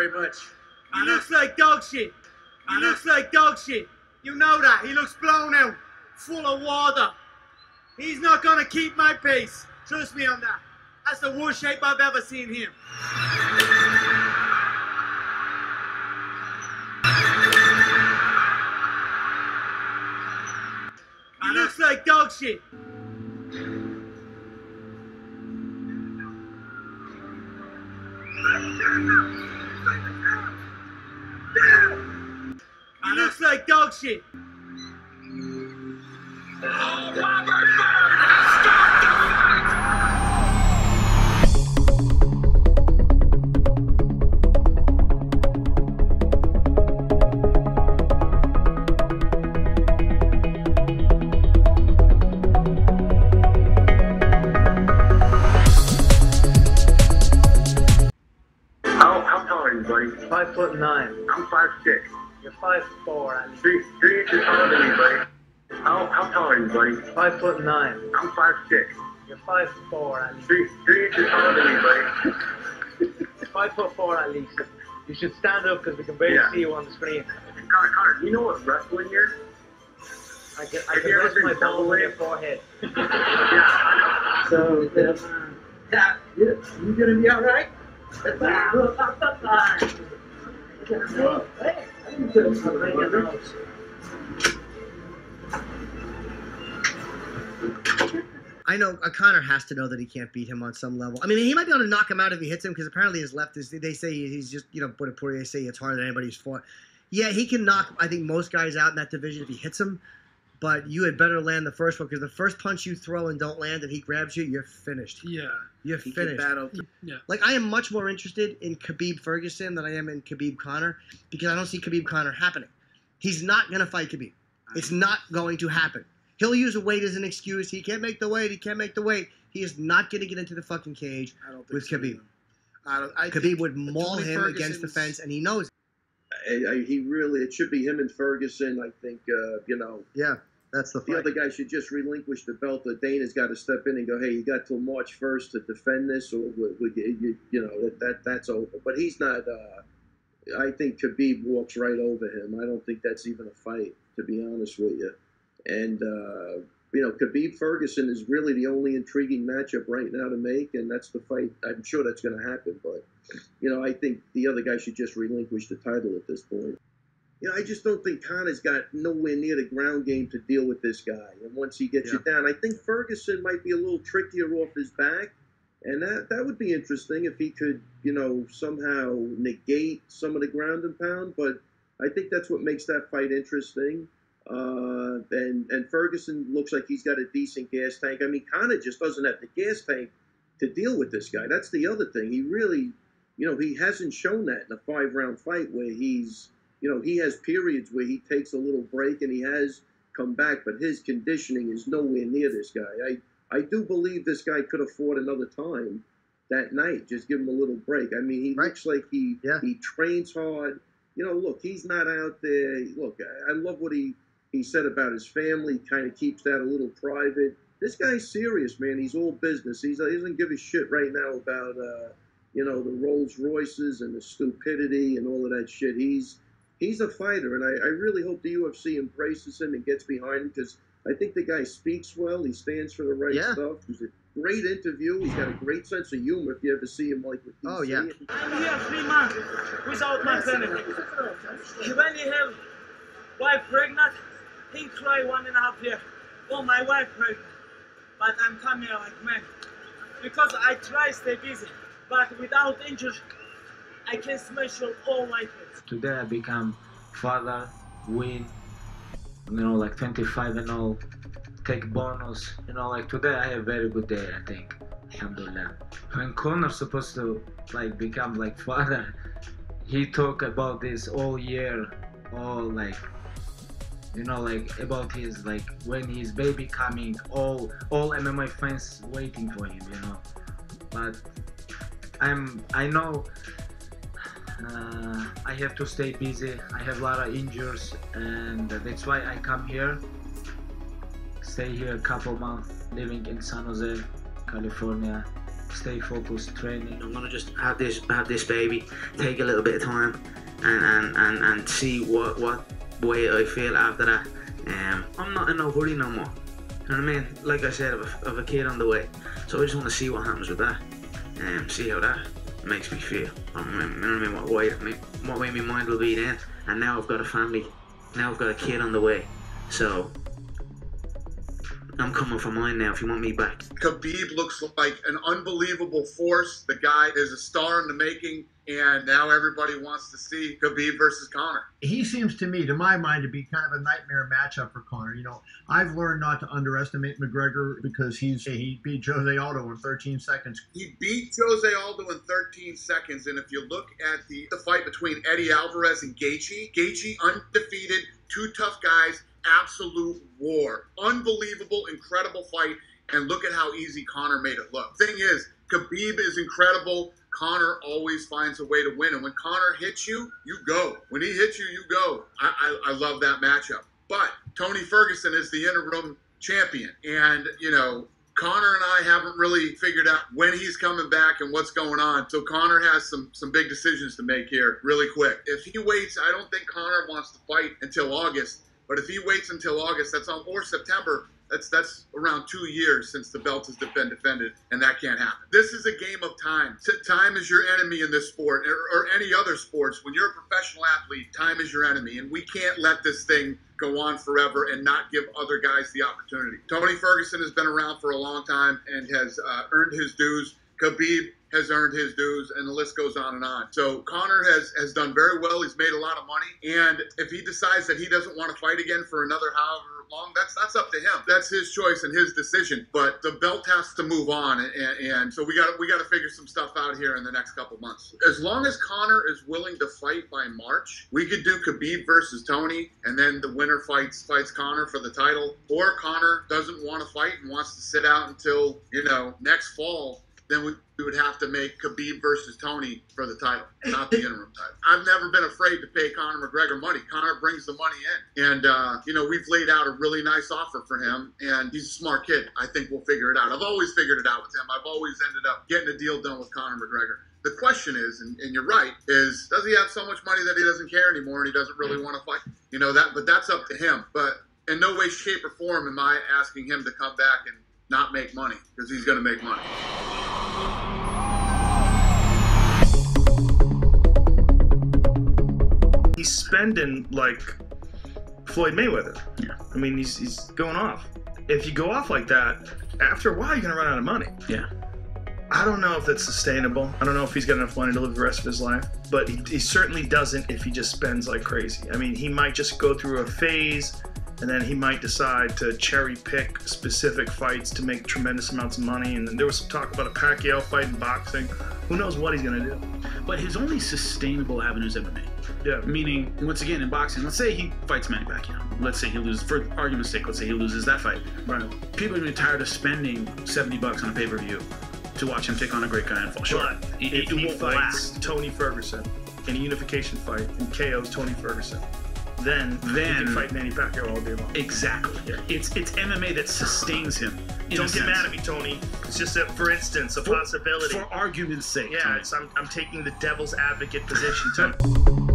very much. He looks like dog shit. He looks like dog shit. You know that. He looks blown out, full of water. He's not gonna keep my pace. Trust me on that. That's the worst shape I've ever seen him. He looks like dog shit. He looks like dog shit. How tall are you, buddy? 5'9". I'm 5'6". You're 5'4", at least. 3 inches taller than me, buddy. How tall are you, buddy? 5'9". I'm 5'6". You're 5'4", at least. 3 inches taller than me, buddy. 5'4" at least. You should stand up because we can barely see you on the screen. Connor, do you know what wrestling is? I can rest my balls on your forehead. Yeah, I know. So, you gonna be all right? I know Conor has to know that he can't beat him on some level. I mean, he might be able to knock him out if he hits him because apparently his left is. They say he's just they say it's harder than anybody's fought. Yeah, he can knock. I think most guys out in that division if he hits him. But you had better land the first one because the first punch you throw and don't land and he grabs you, you're finished. Yeah. You're finished. Yeah. Like, I am much more interested in Khabib Ferguson than I am in Khabib Conor because I don't see Khabib Conor happening. He's not going to fight Khabib. It's not going to happen. He'll use a weight as an excuse. He can't make the weight. He can't make the weight. He is not going to get into the fucking cage with Khabib. Khabib would maul him against the fence, and he knows it. It should be him and Ferguson. I think, Yeah, that's the fight. The other guy should just relinquish the belt. Dana's got to step in and go, hey, you got till March 1st to defend this, or that's over. But he's not. I think Khabib walks right over him. I don't think that's even a fight, to be honest with you. And Khabib Ferguson is really the only intriguing matchup right now to make, and that's the fight. I'm sure that's going to happen, but I think the other guy should just relinquish the title at this point. I just don't think Conor's got nowhere near the ground game to deal with this guy. And once he gets you down, I think Ferguson might be a little trickier off his back, and that would be interesting if he could, somehow negate some of the ground and pound. But I think that's what makes that fight interesting. And Ferguson looks like he's got a decent gas tank. I mean, Conor just doesn't have the gas tank to deal with this guy. That's the other thing. He really, he hasn't shown that in a 5-round fight where he's, he has periods where he takes a little break and he has come back, but his conditioning is nowhere near this guy. I do believe this guy could have fought another time that night. Just give him a little break. I mean, he looks like he trains hard. Look, he's not out there. Look, I love what he said about his family, kind of keeps that a little private. This guy's serious, man. He's all business. He doesn't give a shit right now about, the Rolls Royces and the stupidity and all of that shit. He's a fighter, and I really hope the UFC embraces him and gets behind him because I think the guy speaks well. He stands for the right stuff. He's a great interview. He's got a great sense of humor if you ever see him like with DC. I'm here 3 months without my family. When he have wife pregnant, he cry 1.5 years. Oh, my wife pregnant. But I'm coming like man. Because I try to stay busy. But without injury, I can smash you all like it. Today I become father, win, 25-0, take bonus. Today I have a very good day, I think. Alhamdulillah. When Conor supposed to become father, he talk about this all year, all about his when his baby coming, all MMA fans waiting for him, But I know I have to stay busy. I have a lot of injuries, and that's why I come here, stay here a couple months, living in San Jose, California, stay focused, training. I'm gonna just have this baby, take a little bit of time, and see what way I feel after that. I'm not in no hurry no more. You know what I mean? Like I said, of a kid on the way. So I just want to see what happens with that, and see how that makes me feel. You know what I mean? What way my mind will be then. And now I've got a family. Now I've got a kid on the way. So I'm coming for mine now if you want me back. Khabib looks like an unbelievable force. The guy is a star in the making, and now everybody wants to see Khabib versus Conor. He seems to me, to my mind, to be kind of a nightmare matchup for Conor. You know, I've learned not to underestimate McGregor because he beat Jose Aldo in 13 seconds. He beat Jose Aldo in 13 seconds, and if you look at the fight between Eddie Alvarez and Gaethje undefeated, two tough guys, absolute war. Unbelievable, incredible fight, and look at how easy Conor made it look. Thing is, Khabib is incredible. Conor always finds a way to win, and when Conor hits you, you go. When he hits you, you go. I love that matchup. But Tony Ferguson is the interim champion, and you know, Conor and I haven't really figured out when he's coming back and what's going on. So Conor has some big decisions to make here really quick. If he waits, I don't think Conor wants to fight until August. But if he waits until August, or September, that's around 2 years since the belt has been defended, and that can't happen. This is a game of time. Time is your enemy in this sport, or any other sports. When you're a professional athlete, time is your enemy, and we can't let this thing go on forever and not give other guys the opportunity. Tony Ferguson has been around for a long time and has earned his dues. Khabib has earned his dues, and the list goes on and on. So Conor has done very well. He's made a lot of money, and if he decides that he doesn't want to fight again for another however long, that's up to him. That's his choice and his decision. But the belt has to move on, and so we got to figure some stuff out here in the next couple months. As long as Conor is willing to fight by March, we could do Khabib versus Tony, and then the winner fights Conor for the title. Or Conor doesn't want to fight and wants to sit out until, you know, next fall. Then we would have to make Khabib versus Tony for the title, not the interim title. I've never been afraid to pay Conor McGregor money. Conor brings the money in. And, you know, we've laid out a really nice offer for him, and he's a smart kid. I think we'll figure it out. I've always figured it out with him. I've always ended up getting a deal done with Conor McGregor. The question is, and you're right, is does he have so much money that he doesn't care anymore and he doesn't really want to fight? You know, but that's up to him. But in no way, shape, or form am I asking him to come back and not make money, because he's going to make money. He's spending like Floyd Mayweather. Yeah. I mean, he's going off. If you go off like that, after a while, you're going to run out of money. Yeah. I don't know if that's sustainable. I don't know if he's got enough money to live the rest of his life, but he certainly doesn't if he just spends like crazy. I mean, he might just go through a phase, and then he might decide to cherry pick specific fights to make tremendous amounts of money. And then there was some talk about a Pacquiao fight in boxing. Who knows what he's going to do? But his only sustainable avenue is MMA. Yeah. Meaning, once again, in boxing, let's say he fights Manny Pacquiao. Let's say he loses, for argument's sake, let's say he loses that fight. Right. People are going to be tired of spending $70 on a pay-per-view to watch him take on a great guy and fall short. But if he fights Tony Ferguson in a unification fight and KOs Tony Ferguson, then he can fight Manny Pacquiao all day long. Exactly. Yeah. It's MMA that sustains him. Don't get mad at me, Tony. It's just for instance, a possibility. For argument's sake. Yeah, I'm taking the devil's advocate position, Tony.